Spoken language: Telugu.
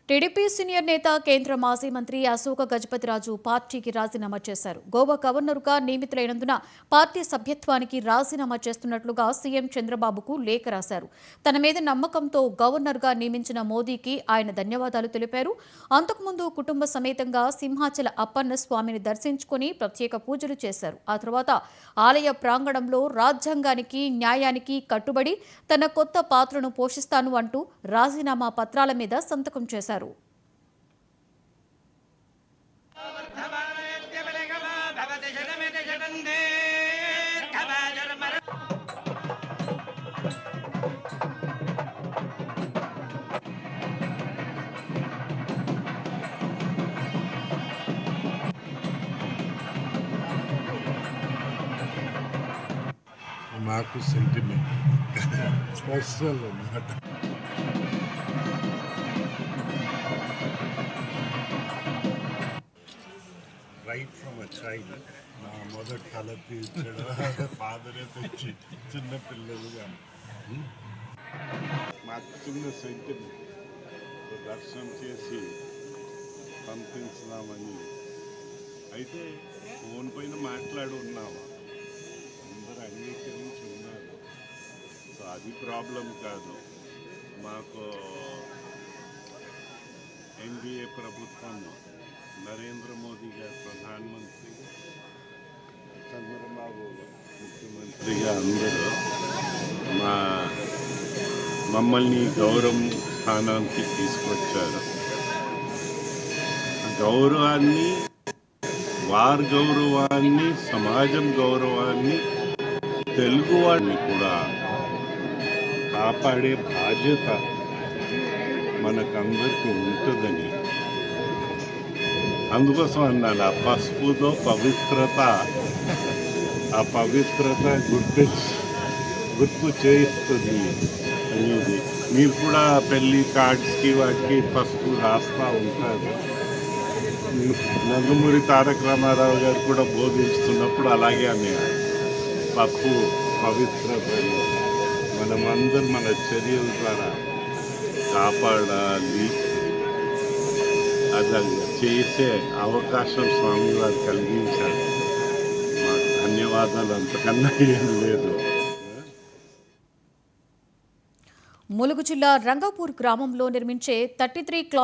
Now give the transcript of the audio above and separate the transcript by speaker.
Speaker 1: టీడీపీ సీనియర్ నేత కేంద్ర మాజీ మంత్రి అశోక గజపతిరాజు పార్టీకి రాజీనామా చేశారు. గోవా గవర్నర్గా నియమితులైనందున పార్టీ సభ్యత్వానికి రాజీనామా చేస్తున్నట్లుగా సీఎం చంద్రబాబుకు లేఖ రాశారు. తన మీద నమ్మకంతో గవర్నర్గా నియమించిన మోదీకి ఆయన ధన్యవాదాలు తెలిపారు. అంతకుముందు కుటుంబ సమేతంగా సింహాచల అప్పన్న స్వామిని దర్శించుకుని ప్రత్యేక పూజలు చేశారు. ఆ తర్వాత ఆలయ ప్రాంగణంలో రాజ్యాంగానికి న్యాయానికి కట్టుబడి తన కొత్త పాత్రను పోషిస్తాను అంటూ రాజీనామా పత్రాల మీద సంతకం చేశారు.
Speaker 2: నాకు సెంటిమెంట్ పర్సనల్ అన్నమాట. రైట్ ఫ్రమ్ అ చైల్డ్ నా మొదటి తల తీర్చడం ఫాదరే తెచ్చి చిన్న పిల్లలుగా మాకు చిన్న సెంటిమెంట్ దర్శనం చేసి పంపించుదామని. అయితే ఫోన్ పైన మాట్లాడి ఉన్నాము, అందరూ అంగీకరించి ఉన్నారు. సో అది ప్రాబ్లం కాదు. మాకు ఎన్డీఏ ప్రభుత్వం, నరేంద్ర మోదీ గారు ప్రధానమంత్రిగా, చంద్రబాబు ముఖ్యమంత్రిగా అందరూ మమ్మల్ని గౌరవం స్థానానికి తీసుకొచ్చారు. గౌరవాన్ని, వారి గౌరవాన్ని, సమాజం గౌరవాన్ని, తెలుగు వాడిని కూడా కాపాడే బాధ్యత మనకందరికీ ఉంటుందని అందుకోసం అన్నాను. ఆ పసుపుతో పవిత్రత, ఆ పవిత్రత గుర్తు చేయిస్తుంది అనేది. మీరు కూడా పెళ్లి కార్డ్స్కి వాటికి పసుపు రాస్తూ ఉంటారు. నందమూరి తారక రామారావు గారు కూడా బోధిస్తున్నప్పుడు అలాగే అనేవారు, పసుపు పవిత్రతని మనమందరం మన చర్యల ద్వారా కాపాడాలి. అది చేసే అవకాశం స్వామి వారు కలిగించారు. మాకు ధన్యవాదాలు, అంతకన్నా ఏం లేదు.
Speaker 1: ములుగు జిల్లా రంగాపూర్ గ్రామంలో నిర్మించే 33